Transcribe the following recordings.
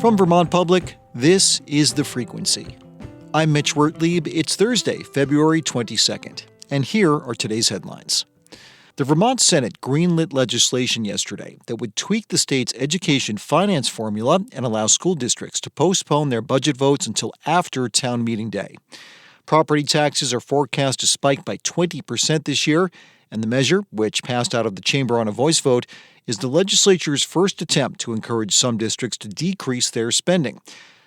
From Vermont Public, this is The Frequency. I'm Mitch Wertlieb. It's Thursday, February 22nd, and here are today's headlines. The Vermont Senate greenlit legislation yesterday that would tweak the state's education finance formula and allow school districts to postpone their budget votes until after town meeting day. Property taxes are forecast to spike by 20% this year, and the measure, which passed out of the chamber on a voice vote, is the legislature's first attempt to encourage some districts to decrease their spending.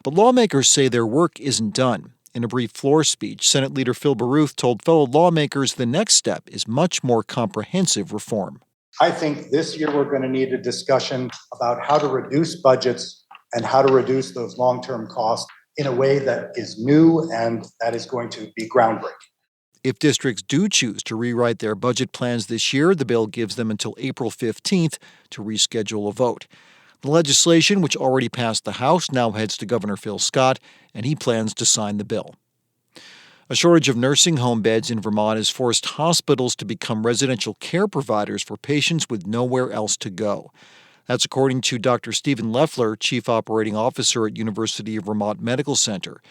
But lawmakers say their work isn't done. In a brief floor speech, Senate Leader Phil Baruth told fellow lawmakers the next step is much more comprehensive reform. I think this year we're going to need a discussion about how to reduce budgets and how to reduce those long-term costs in a way that is new and that is going to be groundbreaking. If districts do choose to rewrite their budget plans this year, the bill gives them until April 15th to reschedule a vote. The legislation, which already passed the House, now heads to Governor Phil Scott, and he plans to sign the bill. A shortage of nursing home beds in Vermont has forced hospitals to become residential care providers for patients with nowhere else to go. That's according to Dr. Stephen Loeffler, Chief Operating Officer at University of Vermont Medical Center.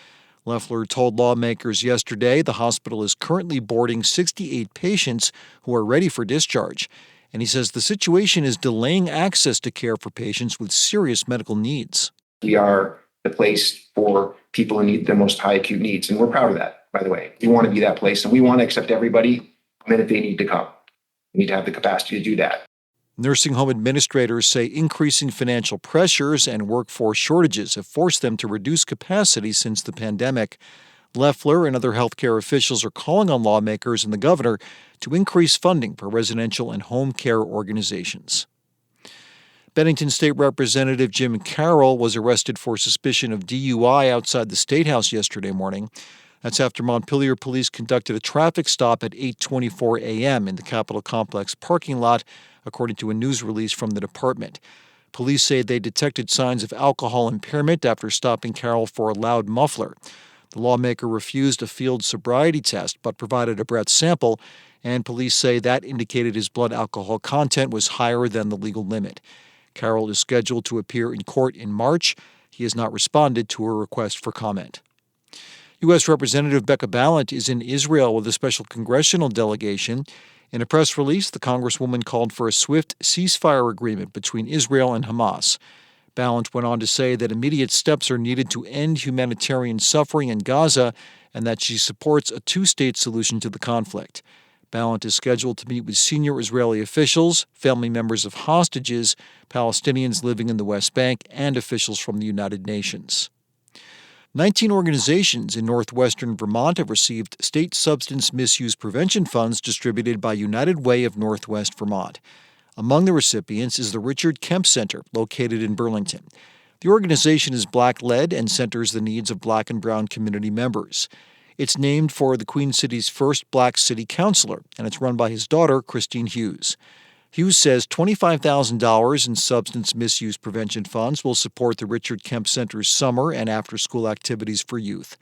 Loeffler told lawmakers yesterday the hospital is currently boarding 68 patients who are ready for discharge, and he says the situation is delaying access to care for patients with serious medical needs. We are the place for people who need the most high acute needs, and we're proud of that, by the way. We want to be that place, and we want to accept everybody the minute they need to come. We need to have the capacity to do that. Nursing home administrators say increasing financial pressures and workforce shortages have forced them to reduce capacity since the pandemic. Loeffler and other healthcare officials are calling on lawmakers and the governor to increase funding for residential and home care organizations. Bennington State Representative Jim Carroll was arrested for suspicion of DUI outside the State House yesterday morning. That's after Montpelier police conducted a traffic stop at 8:24 a.m. in the Capitol Complex parking lot, according to a news release from the department. Police say they detected signs of alcohol impairment after stopping Carroll for a loud muffler. The lawmaker refused a field sobriety test but provided a breath sample, and police say that indicated his blood alcohol content was higher than the legal limit. Carroll is scheduled to appear in court in March. He has not responded to a request for comment. U.S. Representative Becca Balint is in Israel with a special congressional delegation. In a press release, the Congresswoman called for a swift ceasefire agreement between Israel and Hamas. Balint went on to say that immediate steps are needed to end humanitarian suffering in Gaza and that she supports a two-state solution to the conflict. Balint is scheduled to meet with senior Israeli officials, family members of hostages, Palestinians living in the West Bank, and officials from the United Nations. 19 organizations in northwestern Vermont have received state substance misuse prevention funds distributed by United Way of Northwest Vermont. Among the recipients is the Richard Kemp Center, located in Burlington. The organization is Black-led and centers the needs of Black and Brown community members. It's named for the Queen City's first Black city councilor, and it's run by his daughter, Christine Hughes. Hughes says $25,000 in substance misuse prevention funds will support the Richard Kemp Center's summer and after-school activities for youth.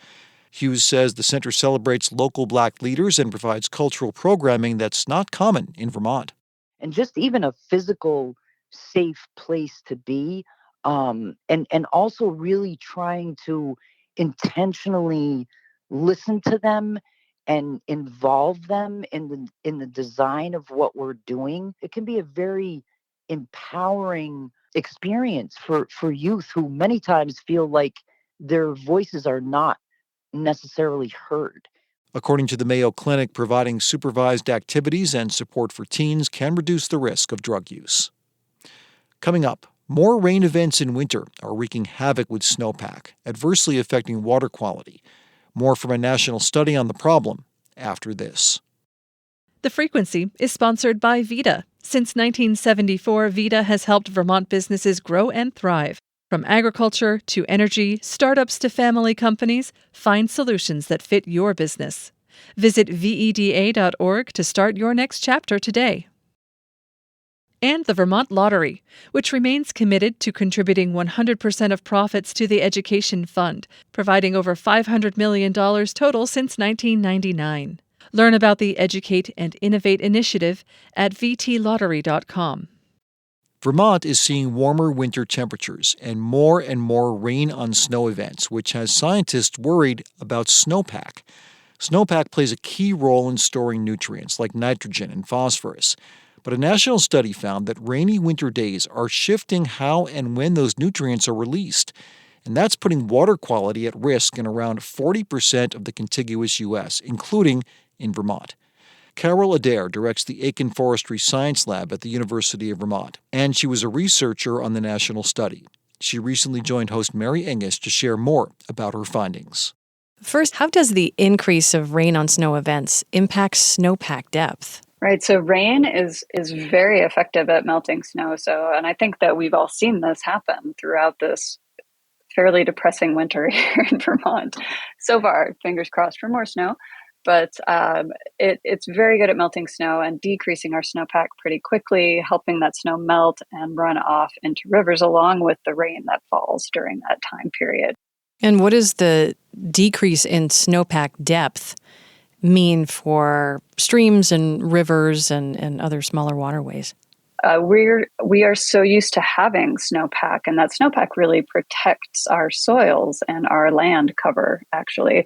Hughes says the center celebrates local Black leaders and provides cultural programming that's not common in Vermont. And just even a physical, safe place to be, and also really trying to intentionally listen to them and involve them in the design of what we're doing. It can be a very empowering experience for youth who many times feel like their voices are not necessarily heard. According to the Mayo Clinic, providing supervised activities and support for teens can reduce the risk of drug use. Coming up, more rain events in winter are wreaking havoc with snowpack, adversely affecting water quality. More from a national study on the problem after this. The Frequency is sponsored by VITA. Since 1974, VITA has helped Vermont businesses grow and thrive. From agriculture to energy, startups to family companies, find solutions that fit your business. Visit VEDA.org to start your next chapter today. And the Vermont Lottery, which remains committed to contributing 100% of profits to the Education Fund, providing over $500 million total since 1999. Learn about the Educate and Innovate initiative at vtlottery.com. Vermont is seeing warmer winter temperatures and more rain on snow events, which has scientists worried about snowpack. Snowpack plays a key role in storing nutrients like nitrogen and phosphorus. But a national study found that rainy winter days are shifting how and when those nutrients are released. And that's putting water quality at risk in around 40% of the contiguous U.S., including in Vermont. Carol Adair directs the Aiken Forestry Science Lab at the University of Vermont, and she was a researcher on the national study. She recently joined host Mary Engus to share more about her findings. First, how does the increase of rain on snow events impact snowpack depth? Right. So rain is very effective at melting snow. And I think that we've all seen this happen throughout this fairly depressing winter here in Vermont. So far, fingers crossed for more snow. But it's very good at melting snow and decreasing our snowpack pretty quickly, helping that snow melt and run off into rivers along with the rain that falls during that time period. And what does the decrease in snowpack depth mean for streams and rivers and other smaller waterways? We are so used to having snowpack, and that snowpack really protects our soils and our land cover, actually,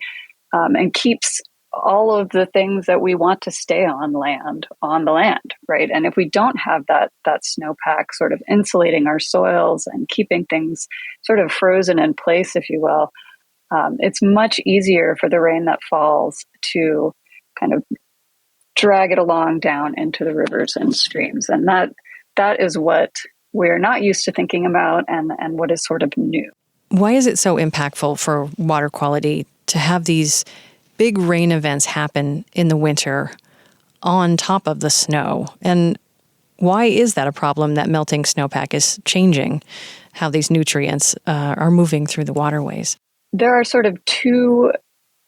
and keeps all of the things that we want to stay on the land, right? And if we don't have that snowpack sort of insulating our soils and keeping things sort of frozen in place, if you will, it's much easier for the rain that falls to kind of drag it along down into the rivers and streams. And that is what we're not used to thinking about and what is sort of new. Why is it so impactful for water quality to have these big rain events happen in the winter on top of the snow? And why is that a problem that melting snowpack is changing how these nutrients are moving through the waterways? There are sort of two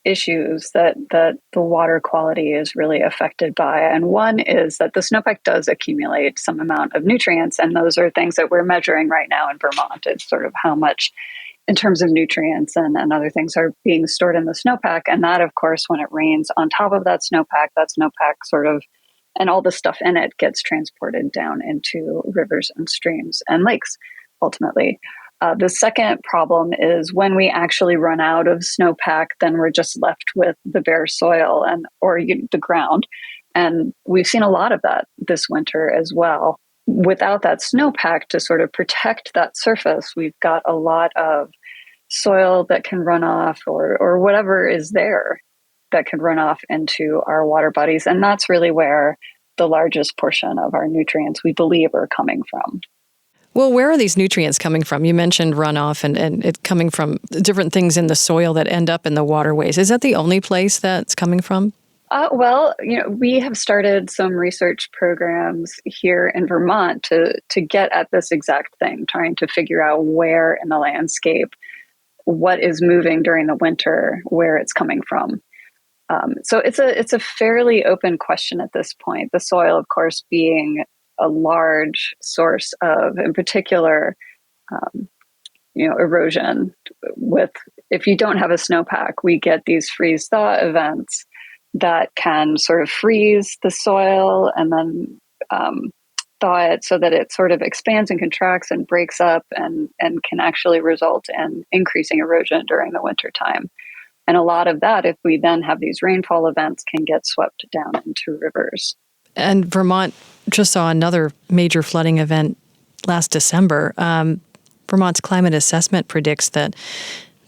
issues that the water quality is really affected by. And one is that the snowpack does accumulate some amount of nutrients, and those are things that we're measuring right now in Vermont. It's sort of how much in terms of nutrients and other things are being stored in the snowpack. And that, of course, when it rains on top of that snowpack sort of, and all the stuff in it gets transported down into rivers and streams and lakes, ultimately. The second problem is when we actually run out of snowpack, then we're just left with the bare soil or the ground. And we've seen a lot of that this winter as well. Without that snowpack to sort of protect that surface, we've got a lot of soil that can run off or whatever is there that can run off into our water bodies. And that's really where the largest portion of our nutrients, we believe, are coming from. Well, where are these nutrients coming from? You mentioned runoff and it coming from different things in the soil that end up in the waterways. Is that the only place that's coming from? Well, we have started some research programs here in Vermont to get at this exact thing, trying to figure out where in the landscape, what is moving during the winter, where it's coming from. So it's a fairly open question at this point. The soil, of course, being a large source of, in particular, erosion. If you don't have a snowpack, we get these freeze-thaw events that can sort of freeze the soil and then thaw it so that it sort of expands and contracts and breaks up and can actually result in increasing erosion during the winter time. And a lot of that, if we then have these rainfall events, can get swept down into rivers. And Vermont just saw another major flooding event last December. Vermont's climate assessment predicts that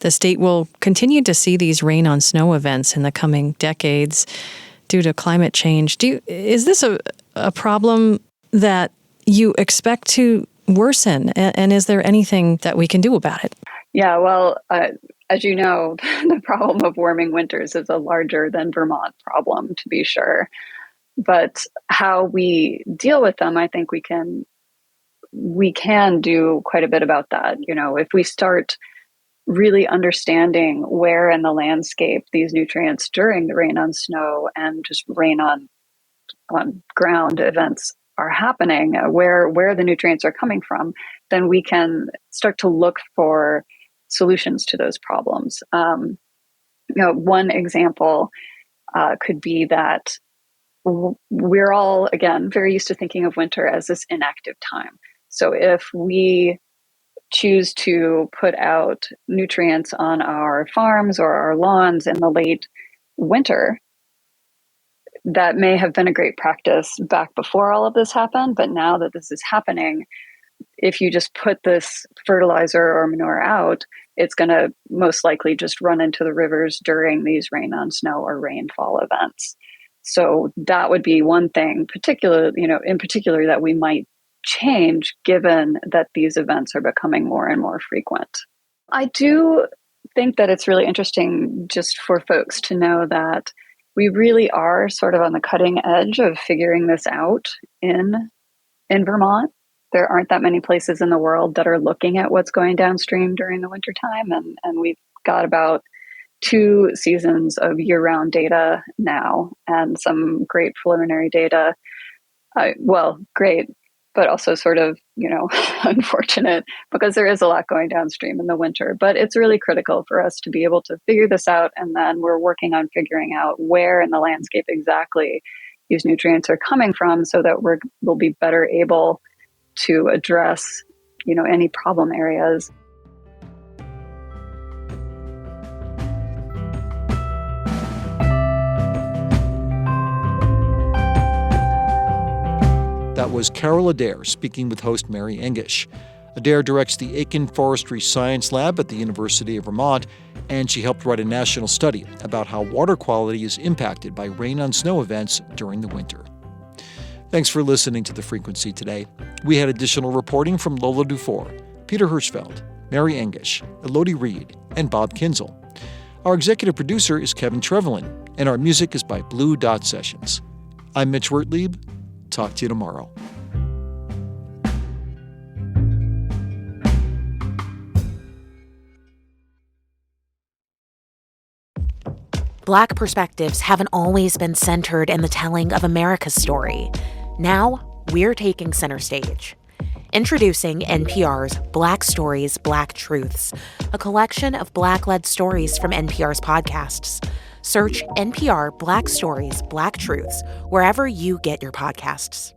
the state will continue to see these rain on snow events in the coming decades due to climate change. Is this a problem that you expect to worsen? And is there anything that we can do about it? Yeah, well, as you know, the problem of warming winters is a larger than Vermont problem, to be sure. But how we deal with them, I think we can do quite a bit about that. If we start really understanding where in the landscape these nutrients during the rain on snow and just rain on ground events are happening, where the nutrients are coming from, then we can start to look for solutions to those problems. One example could be that we're all, again, very used to thinking of winter as this inactive time. So if we choose to put out nutrients on our farms or our lawns in the late winter, that may have been a great practice back before all of this happened. But now that this is happening, if you just put this fertilizer or manure out, it's going to most likely just run into the rivers during these rain on snow or rainfall events. So that would be one thing in particular that we might change, given that these events are becoming more and more frequent. I do think that it's really interesting just for folks to know that we really are sort of on the cutting edge of figuring this out in Vermont. There aren't that many places in the world that are looking at what's going downstream during the wintertime. And we've got about 2 seasons of year-round data now and some great preliminary data. Great, but also sort of, unfortunate because there is a lot going downstream in the winter. But it's really critical for us to be able to figure this out. And then we're working on figuring out where in the landscape exactly these nutrients are coming from so that we'll be better able to address, any problem areas. That was Carol Adair speaking with host Mary Engish. Adair directs the Aiken Forestry Science Lab at the University of Vermont, and she helped write a national study about how water quality is impacted by rain on snow events during the winter. Thanks for listening to The Frequency today. We had additional reporting from Lola Dufour, Peter Hirschfeld, Mary Engish, Elodie Reed, and Bob Kinzel. Our executive producer is Kevin Trevelyan, and our music is by Blue Dot Sessions. I'm Mitch Wertlieb. Talk to you tomorrow. Black perspectives haven't always been centered in the telling of America's story. Now, we're taking center stage. Introducing NPR's Black Stories, Black Truths, a collection of Black-led stories from NPR's podcasts. Search NPR Black Stories, Black Truths wherever you get your podcasts.